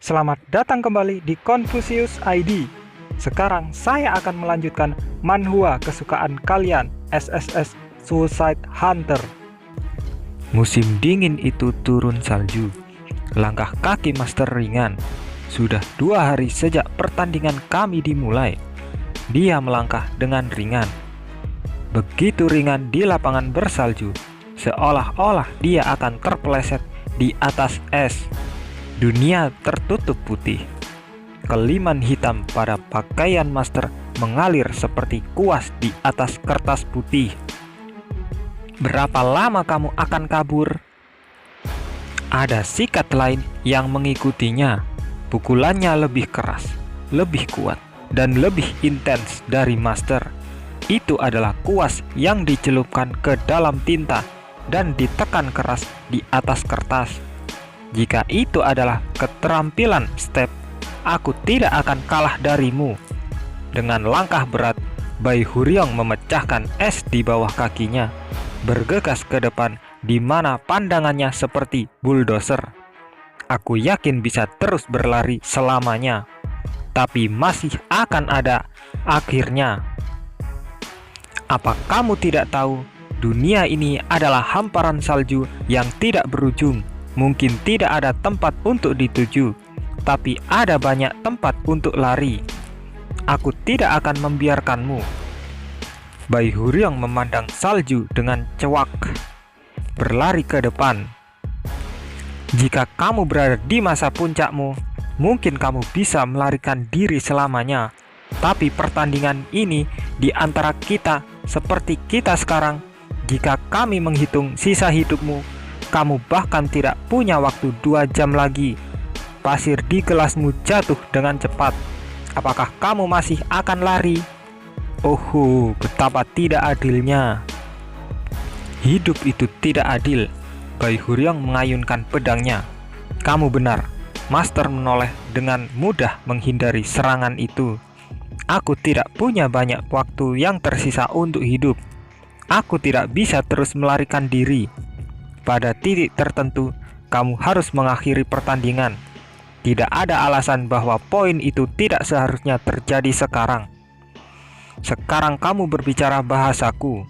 Selamat datang kembali di Confucius ID. Sekarang saya akan melanjutkan manhwa kesukaan kalian, SSS Suicide Hunter. Musim dingin itu turun salju. Langkah kaki Master ringan. Sudah 2 hari sejak pertandingan kami dimulai. Dia melangkah dengan ringan. Begitu ringan di lapangan bersalju, seolah-olah dia akan terpeleset di atas es. Dunia tertutup putih. Keliman hitam pada pakaian Master mengalir seperti kuas di atas kertas putih. Berapa lama kamu akan kabur? Ada sikat lain yang mengikutinya. Pukulannya lebih keras, lebih kuat, dan lebih intens dari Master. Itu adalah kuas yang dicelupkan ke dalam tinta dan ditekan keras di atas kertas. Jika itu adalah keterampilan step, aku tidak akan kalah darimu. Dengan langkah berat, Bai Huryong memecahkan es di bawah kakinya, bergegas ke depan di mana pandangannya seperti bulldozer. Aku yakin bisa terus berlari selamanya, tapi masih akan ada akhirnya. Apa kamu tidak tahu, dunia ini adalah hamparan salju yang tidak berujung. Mungkin tidak ada tempat untuk dituju, tapi ada banyak tempat untuk lari. Aku tidak akan membiarkanmu. Bai Huryong memandang salju dengan cewak, berlari ke depan. Jika kamu berada di masa puncakmu, mungkin kamu bisa melarikan diri selamanya. Tapi pertandingan ini di antara kita seperti kita sekarang. Jika kami menghitung sisa hidupmu, kamu bahkan tidak punya waktu 2 jam lagi. Pasir di gelasmu jatuh dengan cepat. Apakah kamu masih akan lari? Oh, betapa tidak adilnya. Hidup itu tidak adil. Bai Huryong mengayunkan pedangnya. Kamu benar. Master menoleh dengan mudah menghindari serangan itu. Aku tidak punya banyak waktu yang tersisa untuk hidup. Aku tidak bisa terus melarikan diri. Pada titik tertentu, kamu harus mengakhiri pertandingan. Tidak ada alasan bahwa poin itu tidak seharusnya terjadi sekarang. Sekarang kamu berbicara bahasaku.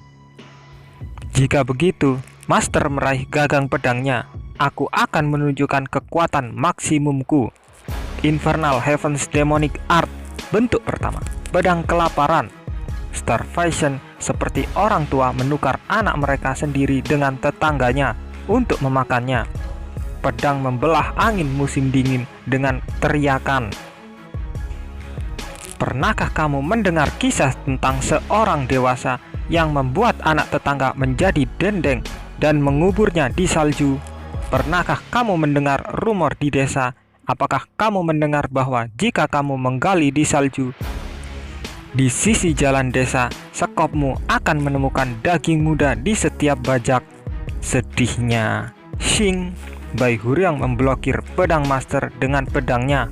Jika begitu, Master meraih gagang pedangnya. Aku akan menunjukkan kekuatan maksimumku. Infernal Heaven's Demonic Art. Bentuk pertama, pedang kelaparan. Starvation, seperti orang tua menukar anak mereka sendiri dengan tetangganya untuk memakannya. Pedang membelah angin musim dingin dengan teriakan. Pernahkah kamu mendengar kisah tentang seorang dewasa yang membuat anak tetangga menjadi dendeng dan menguburnya di salju? Pernahkah kamu mendengar rumor di desa? Apakah kamu mendengar bahwa jika kamu menggali di salju, di sisi jalan desa, sekopmu akan menemukan daging muda di setiap bajak? Sedihnya. Shing. Bai Huryong memblokir pedang Master dengan pedangnya.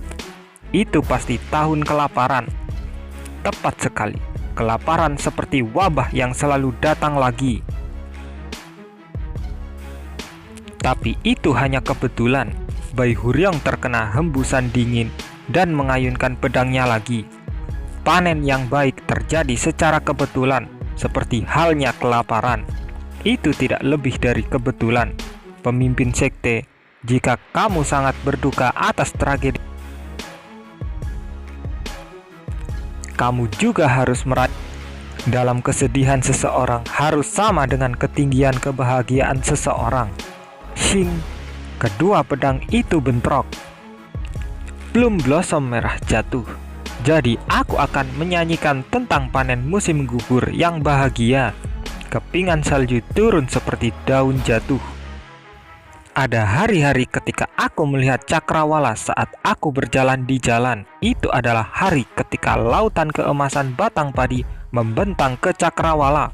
Itu pasti tahun kelaparan. Tepat sekali. Kelaparan seperti wabah yang selalu datang lagi. Tapi itu hanya kebetulan. Bai Huryong terkena hembusan dingin dan mengayunkan pedangnya lagi. Panen yang baik terjadi secara kebetulan, seperti halnya kelaparan. Itu tidak lebih dari kebetulan. Pemimpin sekte, jika kamu sangat berduka atas tragedi, kamu juga harus meraih. Dalam kesedihan seseorang harus sama dengan ketinggian kebahagiaan seseorang. Shing. Kedua pedang itu bentrok. Plum blossom merah jatuh. Jadi aku akan menyanyikan tentang panen musim gugur yang bahagia. Kepingan salju turun seperti daun jatuh. Ada hari-hari ketika aku melihat cakrawala saat aku berjalan di jalan. Itu adalah hari ketika lautan keemasan batang padi membentang ke cakrawala.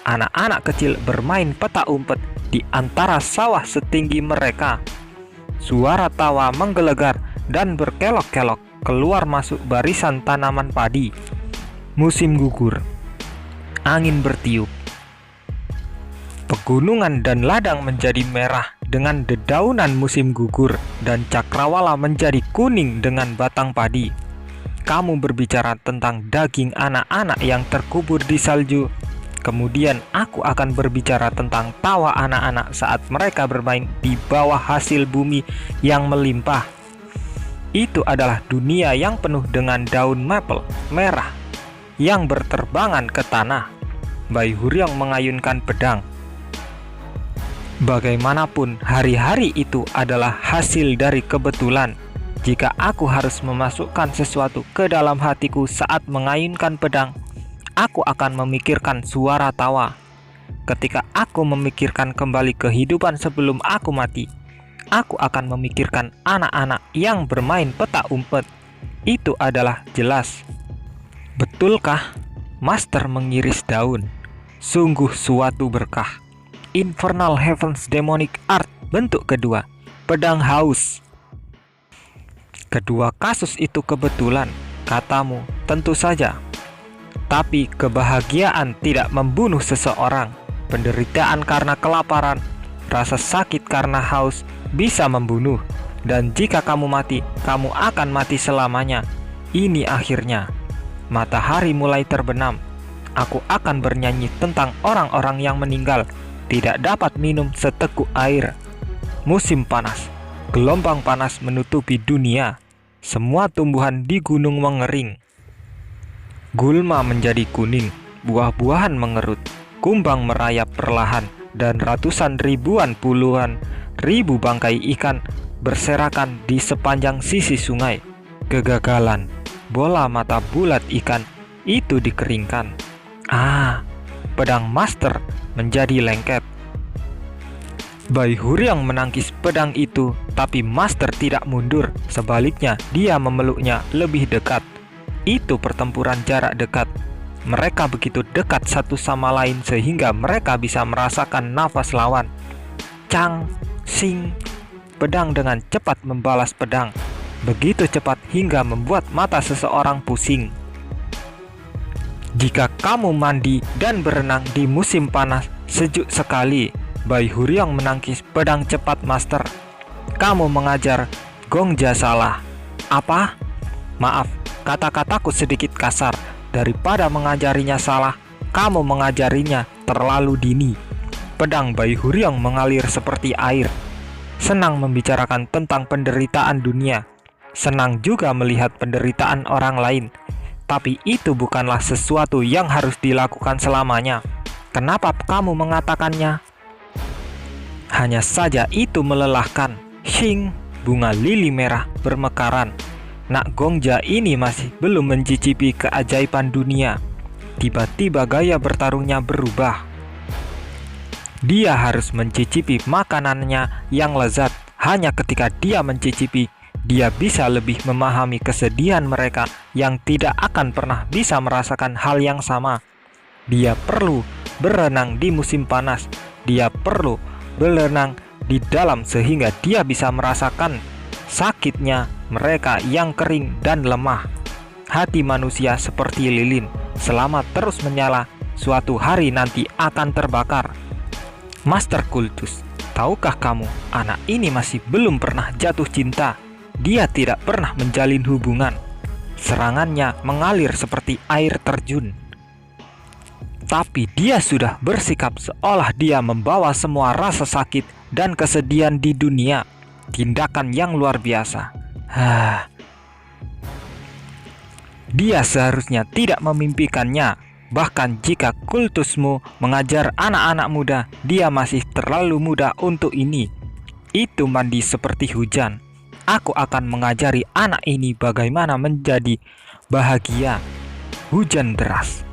Anak-anak kecil bermain petak umpet di antara sawah setinggi mereka. Suara tawa menggelegar dan berkelok-kelok keluar masuk barisan tanaman padi. Musim gugur. Angin bertiup. Pegunungan dan ladang menjadi merah dengan dedaunan musim gugur dan cakrawala menjadi kuning dengan batang padi. Kamu berbicara tentang daging anak-anak yang terkubur di salju. Kemudian aku akan berbicara tentang tawa anak-anak saat mereka bermain di bawah hasil bumi yang melimpah. Itu adalah dunia yang penuh dengan daun maple merah yang berterbangan ke tanah. Bai Huryong mengayunkan pedang. Bagaimanapun, hari-hari itu adalah hasil dari kebetulan. Jika aku harus memasukkan sesuatu ke dalam hatiku saat mengayunkan pedang, aku akan memikirkan suara tawa. Ketika aku memikirkan kembali kehidupan sebelum aku mati, aku akan memikirkan anak-anak yang bermain petak umpet. Itu adalah jelas. Betulkah? Master mengiris daun. Sungguh suatu berkah. Infernal Heavens Demonic Art bentuk kedua. Pedang haus. Kedua kasus itu kebetulan, katamu, tentu saja. Tapi kebahagiaan tidak membunuh seseorang. Penderitaan karena kelaparan, rasa sakit karena haus bisa membunuh. Dan jika kamu mati, kamu akan mati selamanya. Ini akhirnya. Matahari mulai terbenam. Aku akan bernyanyi tentang orang-orang yang meninggal, tidak dapat minum seteguk air. Musim panas. Gelombang panas menutupi dunia. Semua tumbuhan di gunung mengering. Gulma menjadi kuning, buah-buahan mengerut, kumbang merayap perlahan, dan ratusan ribuan puluhan ribu bangkai ikan berserakan di sepanjang sisi sungai. Kegagalan. Bola mata bulat ikan itu dikeringkan. Pedang Master menjadi lengket. Bai Huryong menangkis pedang itu, tapi Master tidak mundur. Sebaliknya, dia memeluknya lebih dekat. Itu pertempuran jarak dekat. Mereka begitu dekat satu sama lain sehingga mereka bisa merasakan nafas lawan. Cang, sing. Pedang dengan cepat membalas pedang. Begitu cepat hingga membuat mata seseorang pusing. Jika kamu mandi dan berenang di musim panas sejuk sekali, Bai Huryong menangkis pedang cepat Master. Kamu mengajar Gongja salah. Apa? Maaf, kata-kataku sedikit kasar. Daripada mengajarinya salah, kamu mengajarinya terlalu dini. Pedang Bai Huryong mengalir seperti air. Senang membicarakan tentang penderitaan dunia. Senang juga melihat penderitaan orang lain. Tapi itu bukanlah sesuatu yang harus dilakukan selamanya. Kenapa kamu mengatakannya? Hanya saja itu melelahkan. Shing, bunga lili merah bermekaran. Nak Gongja ini masih belum mencicipi keajaiban dunia. Tiba-tiba gaya bertarungnya berubah. Dia harus mencicipi makanannya yang lezat. Hanya ketika dia mencicipi, dia bisa lebih memahami kesedihan mereka yang tidak akan pernah bisa merasakan hal yang sama. Dia perlu berenang di musim panas. Dia perlu berenang di dalam sehingga dia bisa merasakan sakitnya mereka yang kering dan lemah. Hati manusia seperti lilin, selama terus menyala, suatu hari nanti akan terbakar. Master Kultus, tahukah kamu, anak ini masih belum pernah jatuh cinta. Dia tidak pernah menjalin hubungan. Serangannya mengalir seperti air terjun. Tapi dia sudah bersikap seolah dia membawa semua rasa sakit dan kesedihan di dunia. Tindakan yang luar biasa. Dia seharusnya tidak memimpikannya. Bahkan jika kultusmu mengajar anak-anak muda, dia masih terlalu muda untuk ini. Itu mandi seperti hujan. Aku akan mengajari anak ini bagaimana menjadi bahagia. Hujan deras.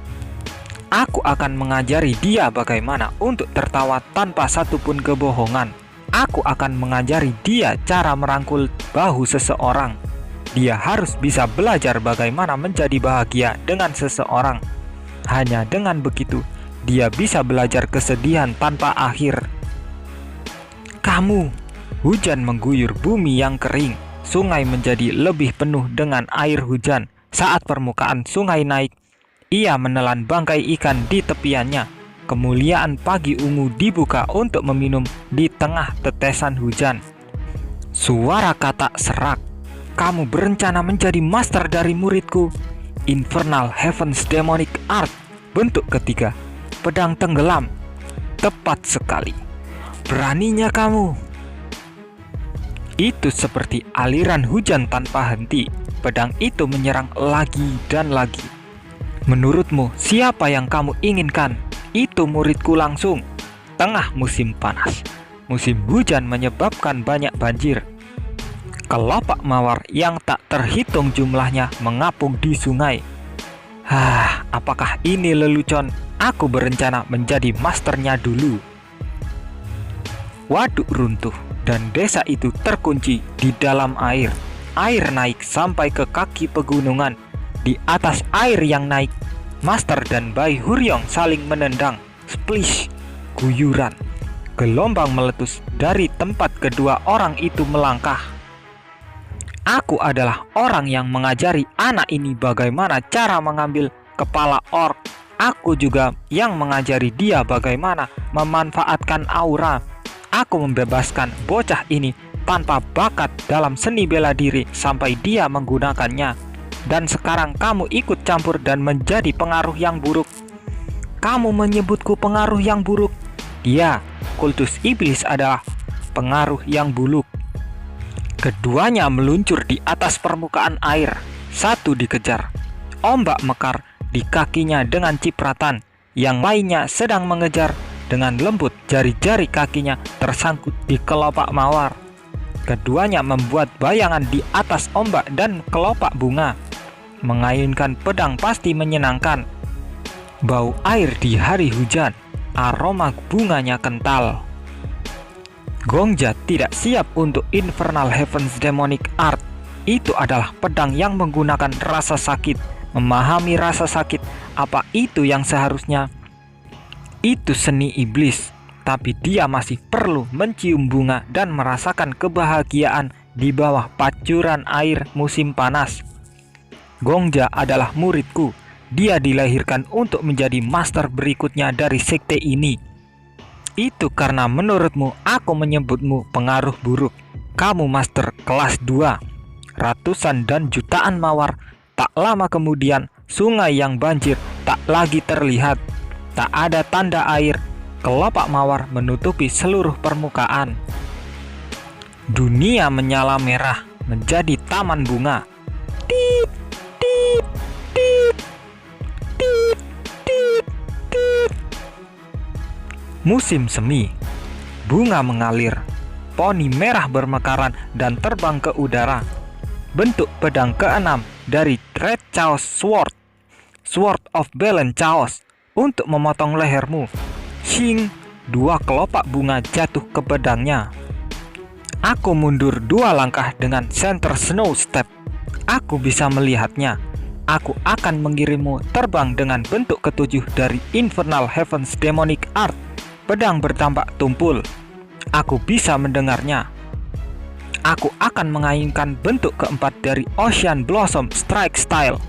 Aku akan mengajari dia bagaimana untuk tertawa tanpa satupun kebohongan. Aku akan mengajari dia cara merangkul bahu seseorang. Dia harus bisa belajar bagaimana menjadi bahagia dengan seseorang. Hanya dengan begitu, dia bisa belajar kesedihan tanpa akhir. Kamu, hujan mengguyur bumi yang kering. Sungai menjadi lebih penuh dengan air hujan. Saat permukaan sungai naik, ia menelan bangkai ikan di tepiannya. kemuliaan pagi ungu dibuka untuk meminum di tengah tetesan hujan. Suara kata serak. Kamu berencana menjadi master dari muridku. Infernal Heaven's Demonic Art. Bentuk ketiga. Pedang tenggelam. Tepat sekali. Beraninya kamu. Itu seperti aliran hujan tanpa henti. Pedang itu menyerang lagi dan lagi. Menurutmu, siapa yang kamu inginkan? Itu muridku langsung. Tengah musim panas. Musim hujan menyebabkan banyak banjir. Kelopak mawar yang tak terhitung jumlahnya mengapung di sungai. Apakah ini lelucon? Aku berencana menjadi masternya dulu. Waduk runtuh dan desa itu terkunci di dalam air. Air naik sampai ke kaki pegunungan. Di atas air yang naik, Master dan Bai Huryong saling menendang. Splish, guyuran. Gelombang meletus dari tempat kedua orang itu melangkah. Aku adalah orang yang mengajari anak ini bagaimana cara mengambil kepala orc. Aku juga yang mengajari dia bagaimana memanfaatkan aura. Aku membebaskan bocah ini tanpa bakat dalam seni bela diri sampai dia menggunakannya. Dan sekarang kamu ikut campur dan menjadi pengaruh yang buruk. Kamu menyebutku pengaruh yang buruk. Ya, kultus iblis adalah pengaruh yang buruk. Keduanya meluncur di atas permukaan air. Satu dikejar. Ombak mekar di kakinya dengan cipratan. Yang lainnya sedang mengejar dengan lembut. Jari-jari kakinya tersangkut di kelopak mawar. Keduanya membuat bayangan di atas ombak dan kelopak bunga. Mengayunkan pedang pasti menyenangkan. Bau air di hari hujan. Aroma bunganya kental. Gongja tidak siap untuk Infernal Heaven's Demonic Art. Itu adalah pedang yang menggunakan rasa sakit. Memahami rasa sakit, apa itu yang seharusnya? Itu seni iblis. Tapi dia masih perlu mencium bunga dan merasakan kebahagiaan di bawah pacuran air musim panas. Gongja adalah muridku. Dia dilahirkan untuk menjadi master berikutnya dari sekte ini. Itu karena menurutmu aku menyebutmu pengaruh buruk. Kamu master kelas 2. Ratusan dan jutaan mawar. Tak lama kemudian sungai yang banjir tak lagi terlihat. Tak ada tanda air. Kelopak mawar menutupi seluruh permukaan. Dunia menyala merah menjadi taman bunga. Tit, tit, tit, tit, tit, tit. Musim semi. Bunga mengalir. Poni merah bermekaran dan terbang ke udara. Bentuk pedang keenam dari Red Chaos Sword. Sword of Balance Chaos. Untuk memotong lehermu. Shing. 2 kelopak bunga jatuh ke pedangnya. Aku mundur 2 langkah dengan Center Snow Step. Aku bisa melihatnya. Aku akan mengirimmu terbang dengan bentuk ketujuh dari Infernal Heaven's Demonic Art. Pedang bertampak tumpul. Aku bisa mendengarnya. Aku akan mengayunkan bentuk keempat dari Ocean Blossom Strike Style.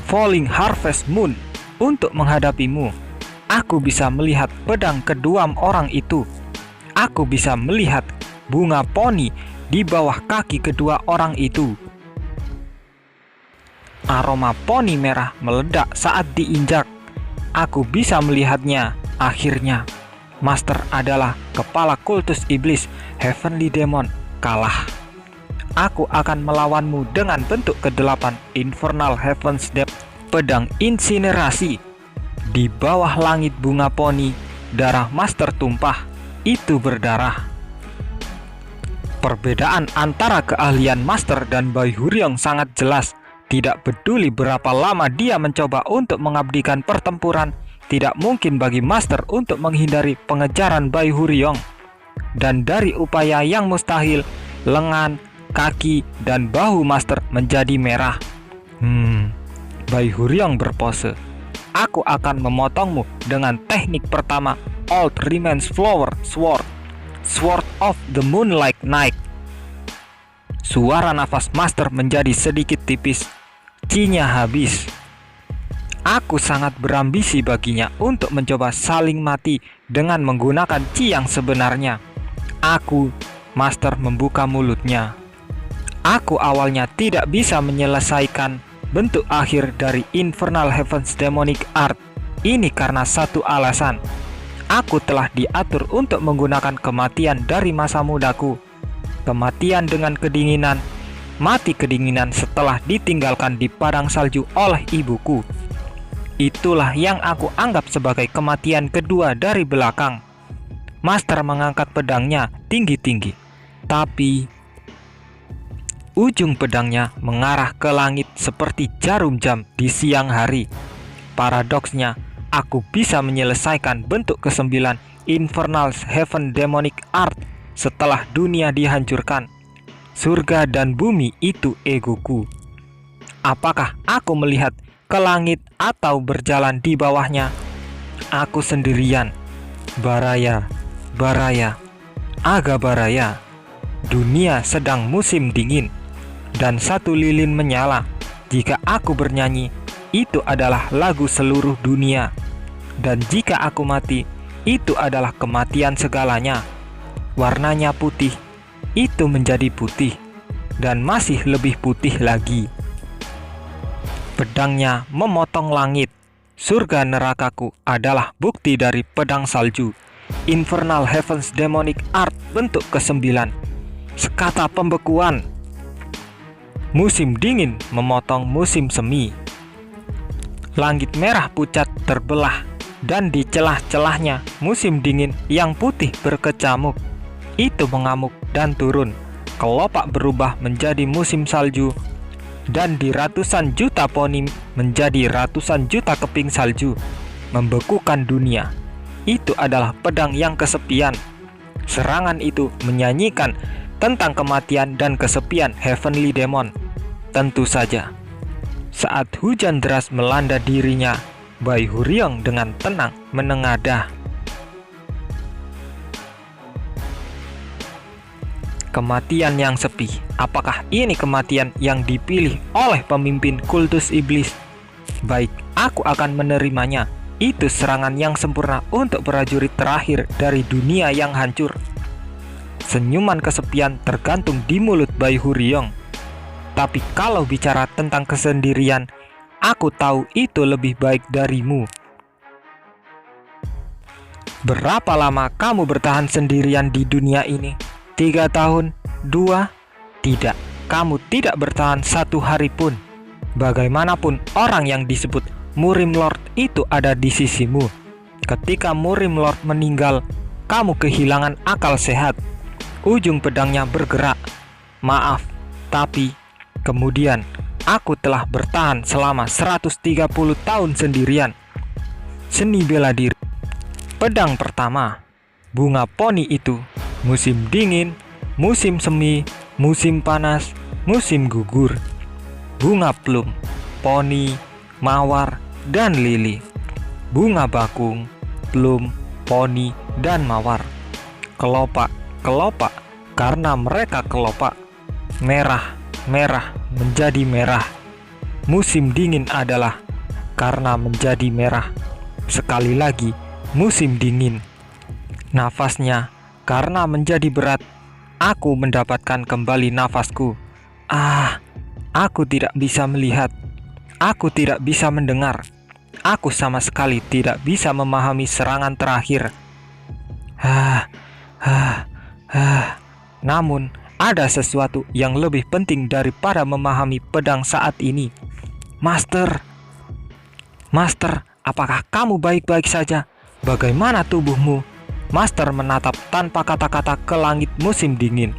Falling Harvest Moon. Untuk menghadapimu. Aku bisa melihat pedang kedua orang itu. Aku bisa melihat bunga poni di bawah kaki kedua orang itu. Aroma poni merah meledak saat diinjak. Aku bisa melihatnya. Akhirnya Master adalah kepala kultus iblis Heavenly Demon kalah. Aku akan melawanmu dengan bentuk ke-8 Infernal Heaven's Depth. Pedang insinerasi. Di bawah langit bunga poni, darah Master tumpah. Itu berdarah. Perbedaan antara keahlian Master dan Bai Huryong sangat jelas. Tidak peduli berapa lama dia mencoba untuk mengabdikan pertempuran, tidak mungkin bagi Master untuk menghindari pengejaran Bai Huryong. Dan dari upaya yang mustahil, lengan, kaki, dan bahu Master menjadi merah. Bai Huryong berpose. Aku akan memotongmu dengan teknik pertama, Old Remains Flower Sword. Sword of the Moonlight Night. Suara nafas Master menjadi sedikit tipis. Chi-nya habis. Aku sangat berambisi baginya untuk mencoba saling mati dengan menggunakan chi yang sebenarnya. Master membuka mulutnya. Aku awalnya tidak bisa menyelesaikan bentuk akhir dari Infernal Heavens Demonic Art ini karena satu alasan. Aku telah diatur untuk menggunakan kematian dari masa mudaku. Kematian dengan kedinginan, mati kedinginan setelah ditinggalkan di padang salju oleh ibuku. Itulah yang aku anggap sebagai kematian kedua dari belakang. Master mengangkat pedangnya tinggi-tinggi, tapi ujung pedangnya mengarah ke langit seperti jarum jam di siang hari. Paradoksnya, aku bisa menyelesaikan bentuk ke-9 Infernal Heaven Demonic Art setelah dunia dihancurkan. Surga dan bumi itu egoku. Apakah aku melihat ke langit atau berjalan di bawahnya? Aku sendirian. Baraya, Baraya, Aga Baraya. Dunia sedang musim dingin, dan satu lilin menyala. Jika aku bernyanyi, itu adalah lagu seluruh dunia. Dan jika aku mati, itu adalah kematian segalanya. Warnanya putih, itu menjadi putih, dan masih lebih putih lagi. Pedangnya memotong langit. Surga nerakaku adalah bukti dari pedang salju. Infernal Heavens Demonic Art bentuk ke-9. Sekata pembekuan. Musim dingin memotong musim semi. Langit merah pucat terbelah, dan di celah-celahnya musim dingin yang putih berkecamuk. Itu mengamuk dan turun. Kelopak berubah menjadi musim salju, dan di ratusan juta poni menjadi ratusan juta keping salju, membekukan dunia. Itu adalah pedang yang kesepian. Serangan itu menyanyikan tentang kematian dan kesepian Heavenly Demon. Tentu saja, saat hujan deras melanda dirinya, Bai Huryong dengan tenang menengadah. Kematian yang sepi. Apakah ini kematian yang dipilih oleh pemimpin kultus iblis? Baik, aku akan menerimanya. Itu serangan yang sempurna untuk prajurit terakhir dari dunia yang hancur. Senyuman kesepian tergantung di mulut Bai Huryong. Tapi kalau bicara tentang kesendirian, aku tahu itu lebih baik darimu. Berapa lama kamu bertahan sendirian di dunia ini? 3 tahun? 2? Tidak, kamu tidak bertahan 1 hari pun. Bagaimanapun orang yang disebut Murim Lord itu ada di sisimu. Ketika Murim Lord meninggal, kamu kehilangan akal sehat. Ujung pedangnya bergerak. Maaf, tapi kemudian aku telah bertahan selama 130 tahun sendirian. Seni bela diri. Pedang pertama. Bunga poni itu. Musim dingin, musim semi, musim panas, musim gugur. Bunga plum, poni, mawar, dan lili. Bunga bakung, plum, poni, dan mawar. Kelopak, kelopak, karena mereka kelopak. Merah, merah, menjadi merah. Musim dingin adalah karena menjadi merah. Sekali lagi, musim dingin. Nafasnya, karena menjadi berat, aku mendapatkan kembali nafasku. Aku tidak bisa melihat. Aku tidak bisa mendengar. Aku sama sekali tidak bisa memahami serangan terakhir. Namun, ada sesuatu yang lebih penting daripada memahami pedang saat ini. Master, apakah kamu baik-baik saja? Bagaimana tubuhmu? Master menatap tanpa kata-kata ke langit musim dingin.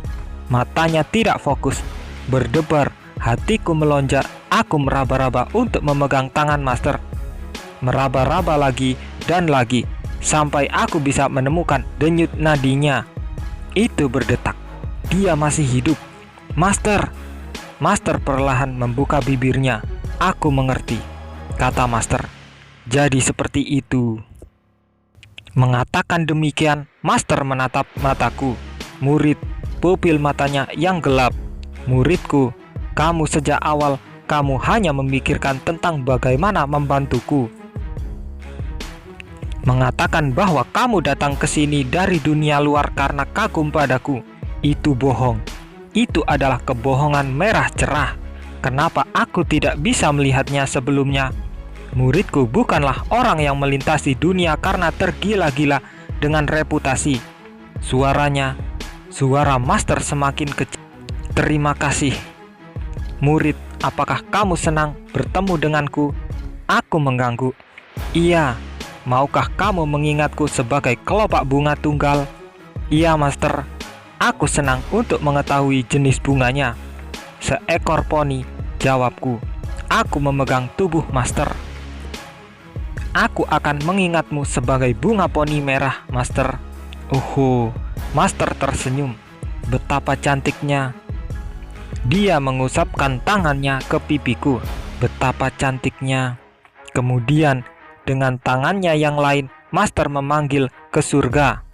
Matanya tidak fokus, berdebar. Hatiku melonjak. Aku meraba-raba untuk memegang tangan Master. Meraba-raba lagi dan lagi, sampai aku bisa menemukan denyut nadinya. Itu berdetak. Dia masih hidup. Master. Master perlahan membuka bibirnya. Aku mengerti, kata Master. Jadi seperti itu. Mengatakan demikian, Master menatap mataku. Murid, pupil matanya yang gelap. Muridku, kamu sejak awal kamu hanya memikirkan tentang bagaimana membantuku. Mengatakan bahwa kamu datang ke sini dari dunia luar karena kagum padaku, itu bohong. Itu adalah kebohongan merah cerah. Kenapa aku tidak bisa melihatnya sebelumnya? Muridku bukanlah orang yang melintasi dunia karena tergila-gila dengan reputasi. Suaranya, suara master semakin kecil. Terima kasih. Murid, apakah kamu senang bertemu denganku? Aku mengganggu. Iya. Maukah kamu mengingatku sebagai kelopak bunga tunggal? Iya, Master. Aku senang untuk mengetahui jenis bunganya. Seekor poni, jawabku. Aku memegang tubuh Master. Aku akan mengingatmu sebagai bunga poni merah, Master. Master tersenyum. Betapa cantiknya. Dia mengusapkan tangannya ke pipiku. Betapa cantiknya. Kemudian, dengan tangannya yang lain, Master memanggil ke surga.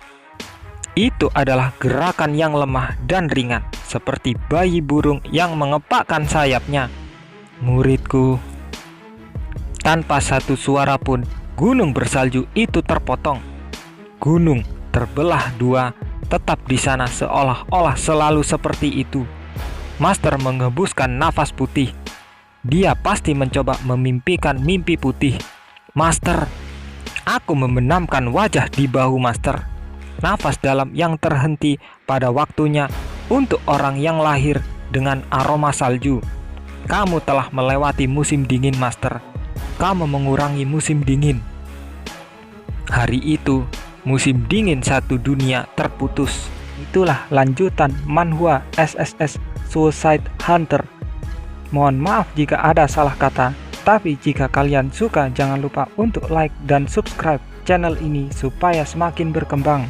Itu adalah gerakan yang lemah dan ringan, seperti bayi burung yang mengepakkan sayapnya. Muridku. Tanpa satu suara pun, gunung bersalju itu terpotong. Gunung terbelah dua, tetap di sana seolah-olah selalu seperti itu. Master menghembuskan nafas putih. Dia pasti mencoba memimpikan mimpi putih. Master, aku membenamkan wajah di bahu Master. Nafas dalam yang terhenti pada waktunya untuk orang yang lahir dengan aroma salju. Kamu telah melewati musim dingin, Master. Kamu mengurangi musim dingin. Hari itu, musim dingin satu dunia terputus. Itulah lanjutan manhwa SSS Suicide Hunter. Mohon maaf jika ada salah kata. Tapi jika kalian suka, jangan lupa untuk like dan subscribe channel ini supaya semakin berkembang.